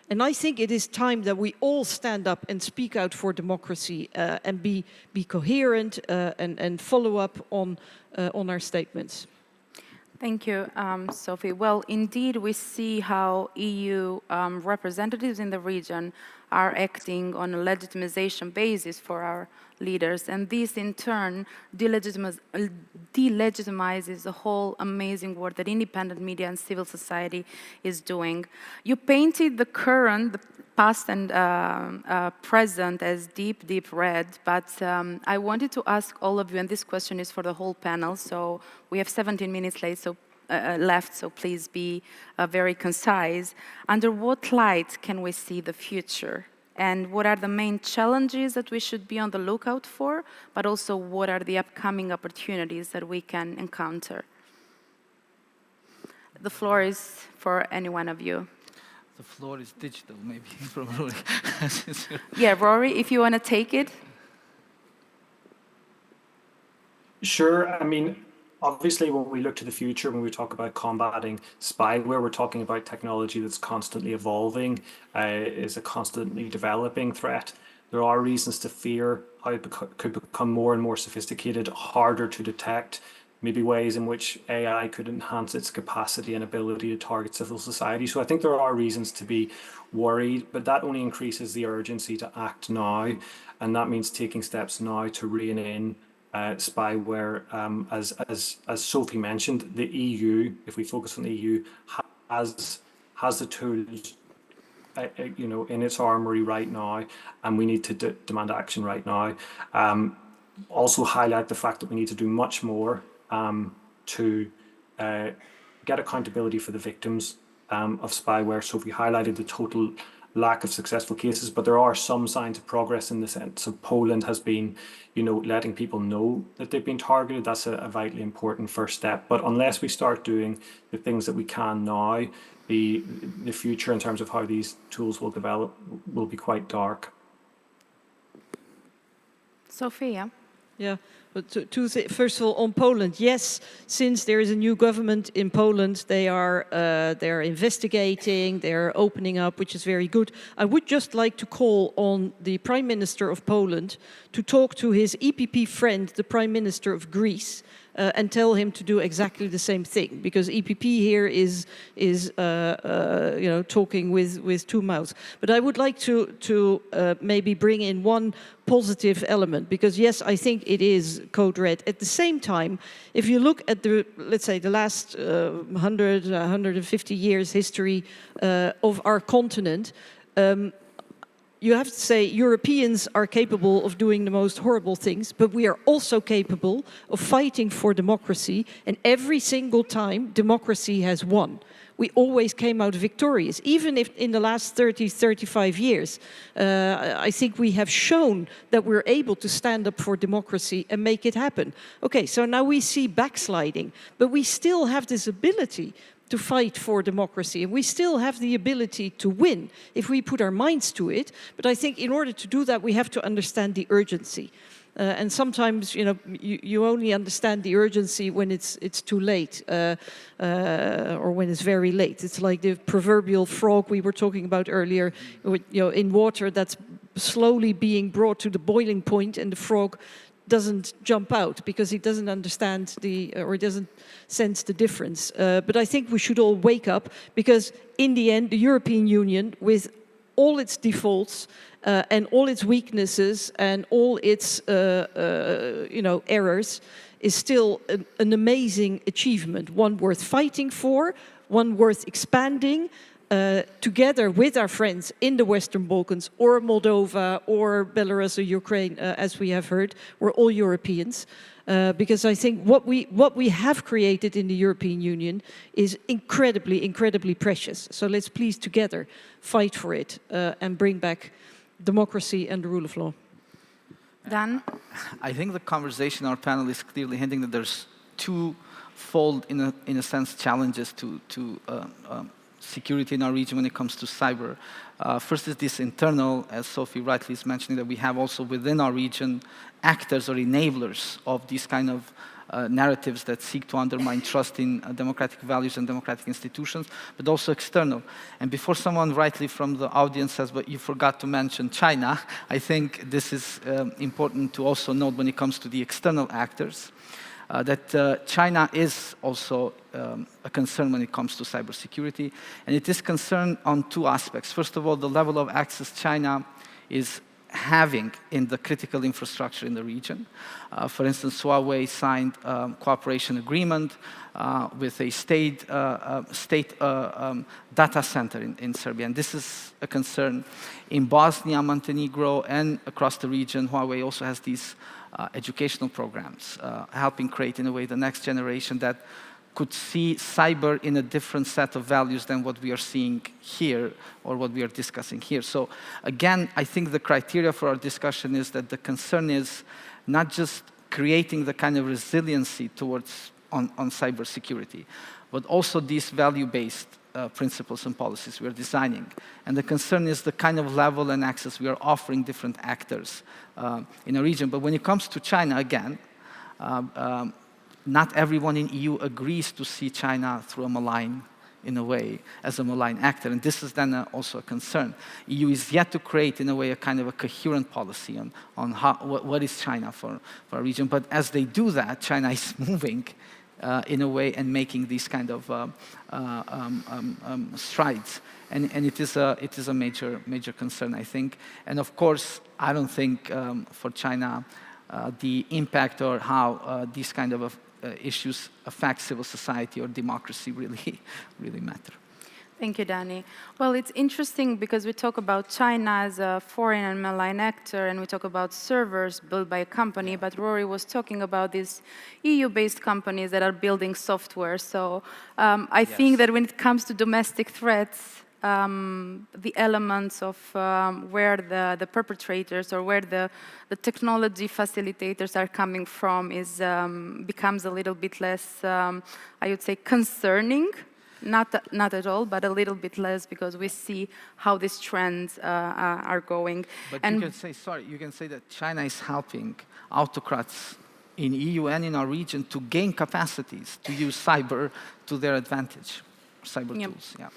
S7: And I think it is time that we all stand up and speak out for democracy and be coherent and follow up on our statements.
S3: Thank you, Sophie. Well, indeed, we see how EU representatives in the region are acting on a legitimization basis for our leaders, and this in turn delegitimizes the whole amazing work that independent media and civil society is doing. You painted the current, the past and present as deep red, but I wanted to ask all of you, and this question is for the whole panel, so we have 17 minutes left, so please be very concise. Under what light can we see the future? And what are the main challenges that we should be on the lookout for, but also what are the upcoming opportunities that we can encounter? The floor is for any one of you.
S6: The floor is digital, maybe, from Rory.
S3: Yeah, Rory, if you want to take it.
S5: Sure. I mean, obviously, when we look to the future, when we talk about combating spyware, we're talking about technology that's constantly evolving, is a constantly developing threat. There are reasons to fear how it could become more and more sophisticated, harder to detect, maybe ways in which AI could enhance its capacity and ability to target civil society. So I think there are reasons to be worried, but that only increases the urgency to act now. And that means taking steps now to rein in spyware. As Sophie mentioned, the EU, if we focus on the EU, has the tools in its armory right now, and we need to demand action right now. Also highlight the fact that we need to do much more to get accountability for the victims of spyware. So we highlighted the total lack of successful cases, but there are some signs of progress in the sense of Poland has been, letting people know that they've been targeted. That's a vitally important first step. But unless we start doing the things that we can now, the future in terms of how these tools will develop will be quite dark.
S3: Sophia.
S7: Yeah, but first of all, on Poland, yes, since there is a new government in Poland, they are investigating, they're opening up, which is very good. I would just like to call on the Prime Minister of Poland to talk to his EPP friend, the Prime Minister of Greece, and tell him to do exactly the same thing, because EPP here is talking with two mouths. But I would like to maybe bring in one positive element, because yes, I think it is code red. At the same time, if you look at let's say the last 150 years history of our continent, you have to say Europeans are capable of doing the most horrible things, but we are also capable of fighting for democracy, and every single time democracy has won. We always came out victorious, even if in the last 30, 35 years, I think we have shown that we're able to stand up for democracy and make it happen. Okay, so now we see backsliding, but we still have this ability to fight for democracy, and we still have the ability to win if we put our minds to it. But I think in order to do that, we have to understand the urgency. And sometimes, you only understand the urgency when it's too late, or when it's very late. It's like the proverbial frog we were talking about earlier, in water that's slowly being brought to the boiling point, and the frog doesn't jump out because he doesn't understand or doesn't sense the difference. But I think we should all wake up, because in the end, the European Union, with all its defaults and all its weaknesses and all its errors, is still an amazing achievement, one worth fighting for, one worth expanding, together with our friends in the Western Balkans, or Moldova, or Belarus, or Ukraine, as we have heard. We're all Europeans. Because I think what we have created in the European Union is incredibly, incredibly precious. So let's please together fight for it and bring back democracy and the rule of law.
S3: Dan?
S6: I think the conversation, our panel, is clearly hinting that there's twofold, in a sense, challenges to security in our region when it comes to cyber. First is this internal, as Sophie rightly is mentioning, that we have also within our region actors or enablers of these kind of narratives that seek to undermine trust in democratic values and democratic institutions, but also external. And before someone rightly from the audience says, but you forgot to mention China, I think this is important to also note when it comes to the external actors, that China is also a concern when it comes to cybersecurity. And it is concerned on two aspects. First of all, the level of access China is having in the critical infrastructure in the region. For instance, Huawei signed a cooperation agreement with a state data center in Serbia, and this is a concern. In Bosnia, Montenegro, and across the region, Huawei also has these educational programs, helping create, in a way, the next generation that could see cyber in a different set of values than what we are seeing here or what we are discussing here. So again, I think the criteria for our discussion is that the concern is not just creating the kind of resiliency towards on cybersecurity, but also these value-based principles and policies we are designing. And the concern is the kind of level and access we are offering different actors in a region. But when it comes to China, again, not everyone in EU agrees to see China through a malign, in a way, as a malign actor. And this is then also a concern. EU is yet to create, in a way, a kind of a coherent policy on how, what is China for a region. But as they do that, China is moving in a way and making these kind of strides. And it is a major concern, I think. And of course, I don't think for China the impact or how these kind of issues affect civil society or democracy really matter.
S3: Thank you, Danny. Well, it's interesting because we talk about China as a foreign and malign actor, and we talk about servers built by a company, but Rory was talking about these EU-based companies that are building software. So I think that when it comes to domestic threats, the elements of where the perpetrators or where the technology facilitators are coming from is becomes a little bit less, I would say, concerning. Not at all, but a little bit less, because we see how these trends are going.
S6: But you can say, sorry, you can say that China is helping autocrats in EU and in our region to gain capacities to use cyber to their advantage, cyber tools. Yeah.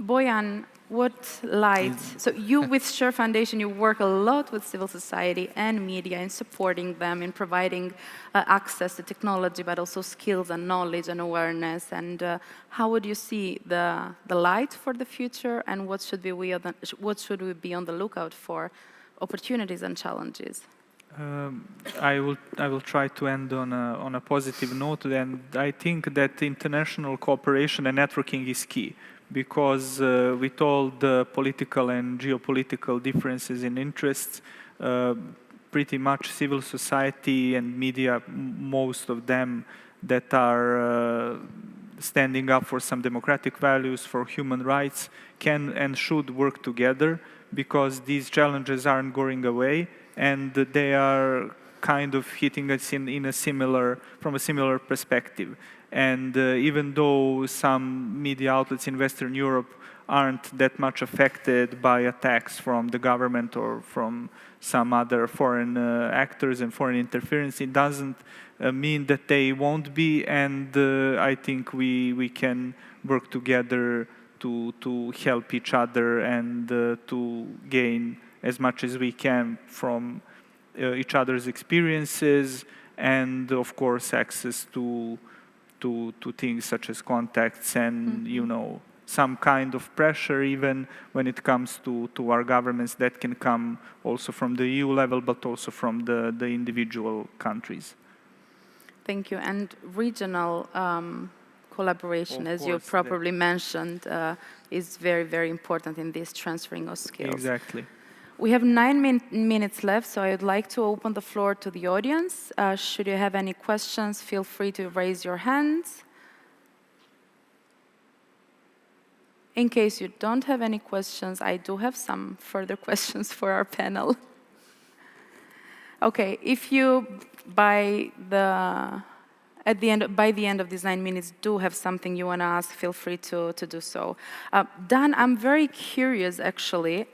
S3: Bojan, what light? So you, with Share Foundation, you work a lot with civil society and media in supporting them, in providing access to technology, but also skills and knowledge and awareness. And how would you see the light for the future, and what should we be on the lookout for, opportunities and challenges?
S4: I will try to end on a positive note, and I think that international cooperation and networking is key. Because with all the political and geopolitical differences in interests, pretty much civil society and media, most of them that are standing up for some democratic values, for human rights, can and should work together, because these challenges aren't going away, and they are kind of hitting us from a similar perspective. And even though some media outlets in Western Europe aren't that much affected by attacks from the government or from some other foreign actors and foreign interference, it doesn't mean that they won't be. And I think we can work together to help each other and to gain as much as we can from each other's experiences, and of course access to things such as contacts and some kind of pressure, even when it comes to our governments, that can come also from the EU level, but also from the individual countries.
S3: Thank you. And regional collaboration, as you properly mentioned, is very, very important in this transferring of skills.
S4: Exactly.
S3: We have 9 minutes left, so I would like to open the floor to the audience. Should you have any questions, feel free to raise your hands. In case you don't have any questions, I do have some further questions for our panel. Okay, if you, by the end of these 9 minutes, do have something you want to ask, feel free to do so. Dan, I'm very curious, actually,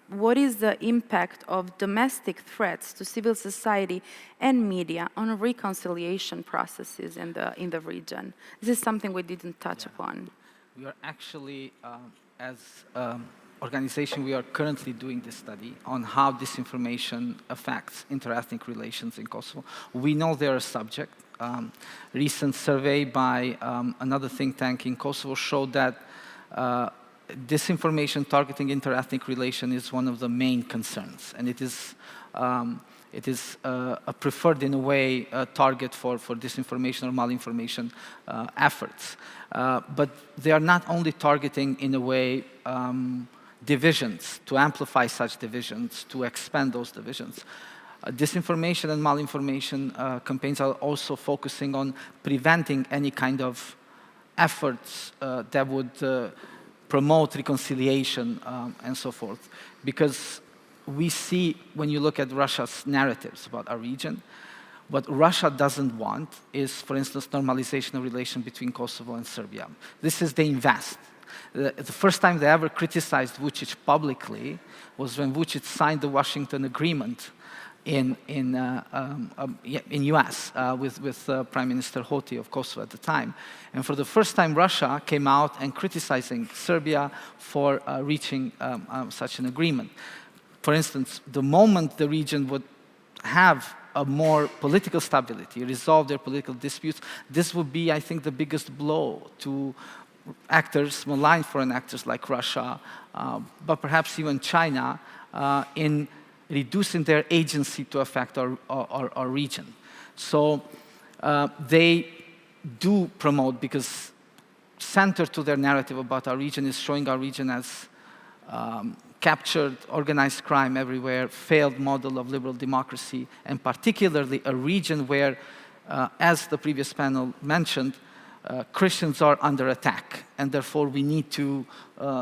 S3: what is the impact of domestic threats to civil society and media on reconciliation processes in the region? This is something we didn't touch upon.
S6: We are actually, as organization, we are currently doing this study on how disinformation affects interethnic relations in Kosovo. We know they're a subject. Recent survey by another think tank in Kosovo showed that disinformation targeting interethnic relation is one of the main concerns, and it is a preferred, in a way, target for disinformation or malinformation efforts. But they are not only targeting, in a way, divisions, to amplify such divisions, to expand those divisions. Disinformation and malinformation campaigns are also focusing on preventing any kind of efforts that would promote reconciliation and so forth. Because we see, when you look at Russia's narratives about our region, What Russia doesn't want is, for instance, normalization of relation between Kosovo and Serbia. This is they invest. The first time they ever criticized Vučić publicly was when Vučić signed the Washington Agreement in US with Prime Minister Hoti of Kosovo at the time. And for the first time, Russia came out and criticizing Serbia for reaching such an agreement. For instance, the moment the region would have a more political stability, resolve their political disputes, this would be, I think, the biggest blow to actors, malign foreign actors like Russia, but perhaps even China, in reducing their agency to affect our region. So they do promote, because center to their narrative about our region is showing our region as captured, organized crime everywhere, failed model of liberal democracy, and particularly a region where, as the previous panel mentioned, Christians are under attack, and therefore we need to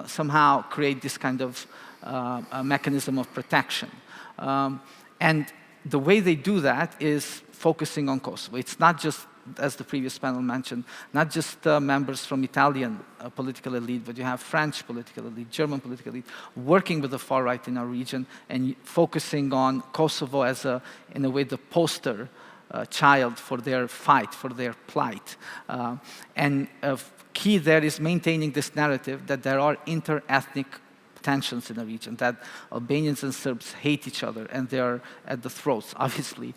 S6: somehow create this kind of a mechanism of protection. And the way they do that is focusing on Kosovo. It's not just, as the previous panel mentioned, not just members from Italian political elite, but you have French political elite, German political elite, working with the far right in our region and focusing on Kosovo as, in a way, the poster child for their fight, for their plight. And key there is maintaining this narrative that there are inter-ethnic tensions in the region, that Albanians and Serbs hate each other and they are at the throats. Obviously,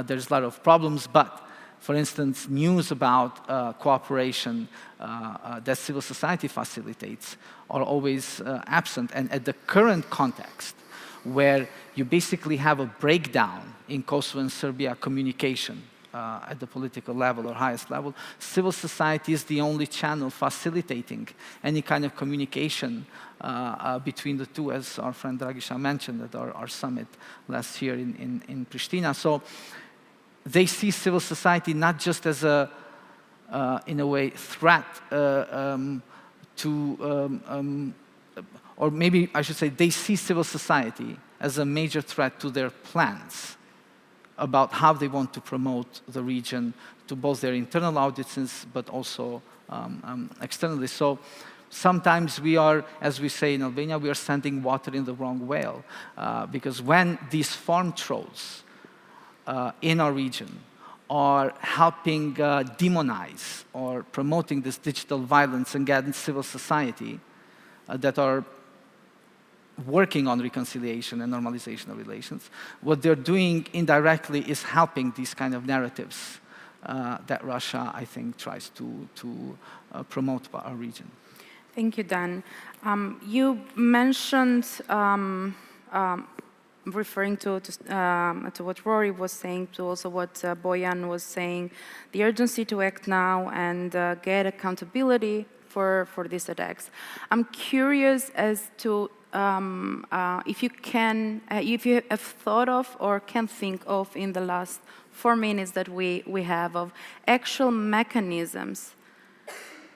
S6: there's a lot of problems, but for instance, news about cooperation that civil society facilitates are always absent. And at the current context, where you basically have a breakdown in Kosovo and Serbia communication at the political level or highest level, civil society is the only channel facilitating any kind of communication between the two, as our friend Dragiša mentioned at our summit last year in Pristina. So they see civil society not just as a, in a way, threat or maybe I should say they see civil society as a major threat to their plans about how they want to promote the region to both their internal audiences but also externally. So sometimes we are, as we say in Albania, we are sending water in the wrong well because when these farm trolls in our region are helping demonize or promoting this digital violence against civil society that are working on reconciliation and normalization of relations, what they're doing indirectly is helping these kind of narratives that Russia, I think, tries to promote by our region.
S3: Thank you, Dan. You mentioned referring to what Rory was saying, to also what Bojan was saying, the urgency to act now and get accountability for these attacks. I'm curious as to if you have thought of or can think of in the last 4 minutes that we have of actual mechanisms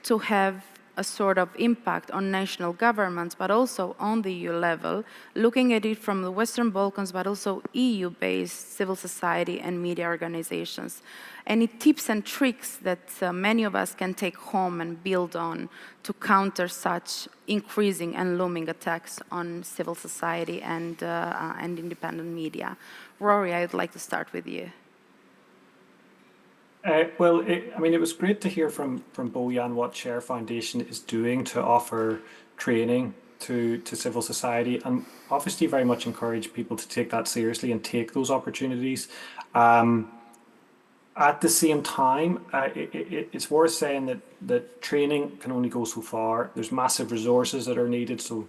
S3: to have a sort of impact on national governments, but also on the EU level, looking at it from the Western Balkans, but also EU-based civil society and media organizations. Any tips and tricks that many of us can take home and build on to counter such increasing and looming attacks on civil society and independent media? Rory, I'd like to start with you.
S5: Well, it was great to hear from Bojan what Share Foundation is doing to offer training to civil society, and obviously very much encourage people to take that seriously and take those opportunities. At the same time, it's worth saying that training can only go so far. There's massive resources that are needed, so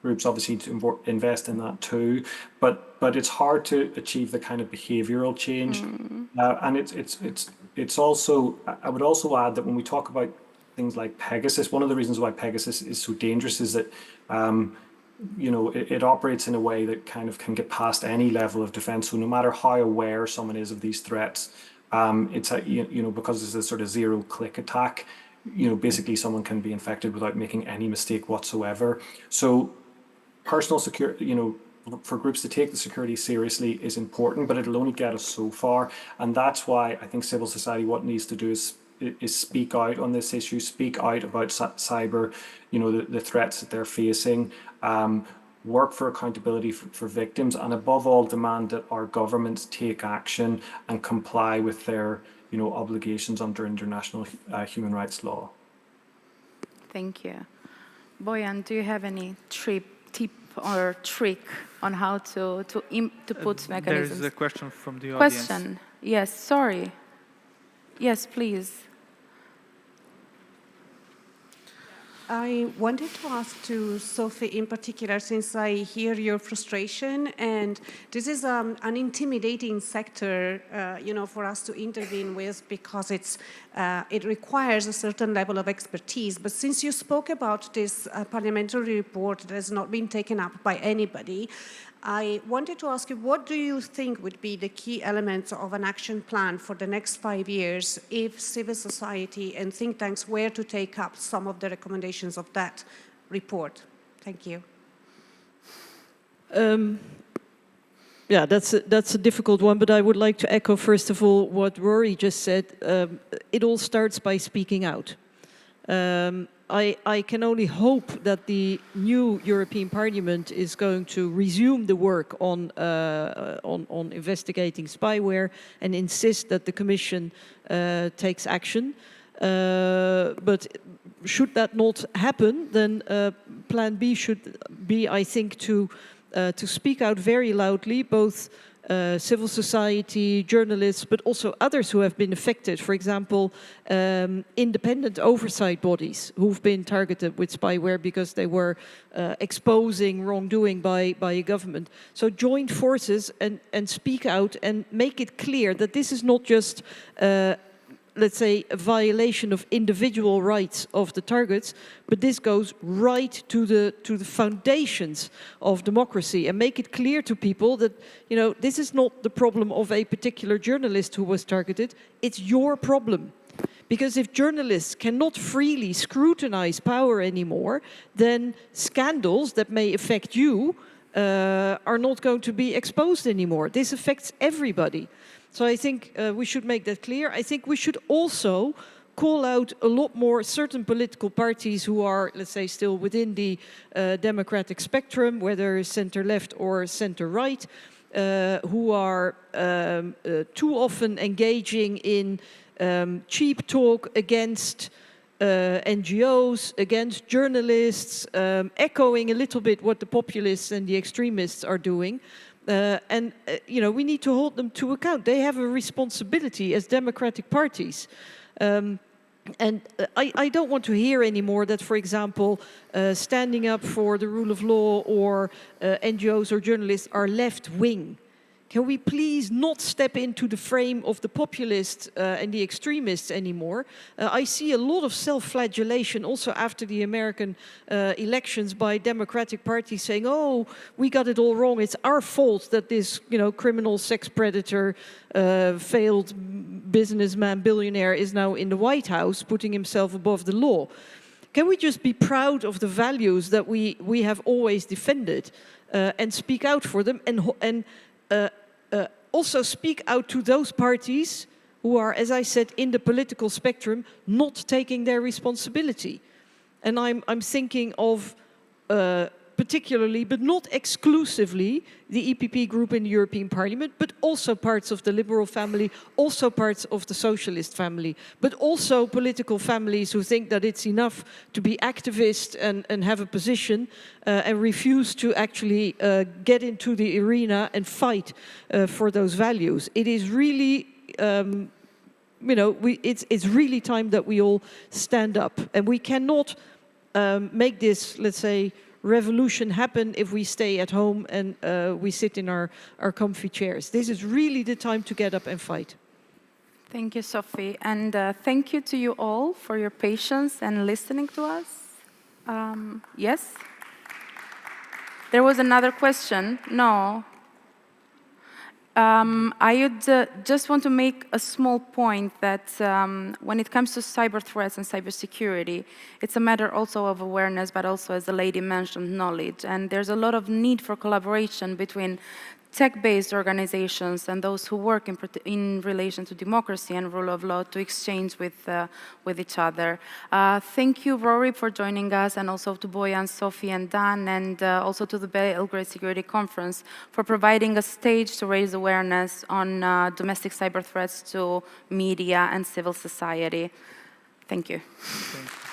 S5: groups obviously to invest in that too. But it's hard to achieve the kind of behavioural change, and it's also, I would also add that when we talk about things like Pegasus, one of the reasons why Pegasus is so dangerous is that it operates in a way that kind of can get past any level of defense. So no matter how aware someone is of these threats, it's because it's a sort of zero-click attack. Basically someone can be infected without making any mistake whatsoever. So personal security, for groups to take the security seriously is important, but it'll only get us so far. And that's why I think civil society, what needs to do is speak out on this issue, speak out about cyber, the threats that they're facing, work for accountability for victims, and above all, demand that our governments take action and comply with their, obligations under international human rights law.
S3: Thank you. Bojan, do you have any tip or trick on how to put mechanisms?
S4: There's a question from the audience.
S3: Question. Yes, sorry. Yes, please.
S8: I wanted to ask to Sophie in particular, since I hear your frustration, and this is an intimidating sector, for us to intervene with, because it requires a certain level of expertise. But since you spoke about this parliamentary report that has not been taken up by anybody, I wanted to ask you, what do you think would be the key elements of an action plan for the next 5 years if civil society and think tanks were to take up some of the recommendations of that report? Thank you.
S7: Yeah, that's a difficult one, but I would like to echo, first of all, what Ruairi just said. It all starts by speaking out. I can only hope that the new European Parliament is going to resume the work on investigating spyware and insist that the Commission takes action. But should that not happen, then Plan B should be, I think, to speak out very loudly, both civil society, journalists, but also others who have been affected. For example, independent oversight bodies who've been targeted with spyware because they were exposing wrongdoing by a government. So join forces and speak out and make it clear that this is not just let's say, a violation of individual rights of the targets, but this goes right to the foundations of democracy, and make it clear to people that, this is not the problem of a particular journalist who was targeted, it's your problem. Because if journalists cannot freely scrutinize power anymore, then scandals that may affect you are not going to be exposed anymore. This affects everybody. So I think we should make that clear. I think we should also call out a lot more certain political parties who are, let's say, still within the democratic spectrum, whether center-left or center-right, who are too often engaging in cheap talk against NGOs, against journalists, echoing a little bit what the populists and the extremists are doing. We need to hold them to account. They have a responsibility as democratic parties. I don't want to hear anymore that, for example, standing up for the rule of law or NGOs or journalists are left-wing. Can we please not step into the frame of the populists and the extremists anymore? I see a lot of self-flagellation also after the American elections by democratic parties saying, oh, we got it all wrong. It's our fault that this, criminal sex predator, failed businessman, billionaire is now in the White House, putting himself above the law. Can we just be proud of the values that we have always defended and speak out for them, and also speak out to those parties who are, as I said, in the political spectrum, not taking their responsibility. And I'm thinking of particularly, but not exclusively, the EPP group in the European Parliament, but also parts of the Liberal family, also parts of the Socialist family, but also political families who think that it's enough to be activist and have a position and refuse to actually get into the arena and fight for those values. It is really, it's really time that we all stand up, and we cannot make this, let's say, revolution happen if we stay at home and we sit in our comfy chairs. This is really the time to get up and fight.
S3: Thank you, Sophie. And thank you to you all for your patience and listening to us. Yes? There was another question? No. I would just want to make a small point that when it comes to cyber threats and cybersecurity, it's a matter also of awareness, but also, as the lady mentioned, knowledge. And there's a lot of need for collaboration between tech-based organizations and those who work in relation to democracy and rule of law to exchange with each other. Thank you, Ruairi, for joining us, and also to Bojan, Sophie, and Dan, and also to the Belgrade Security Conference for providing a stage to raise awareness on domestic cyber threats to media and civil society. Thank you.
S4: Thank you.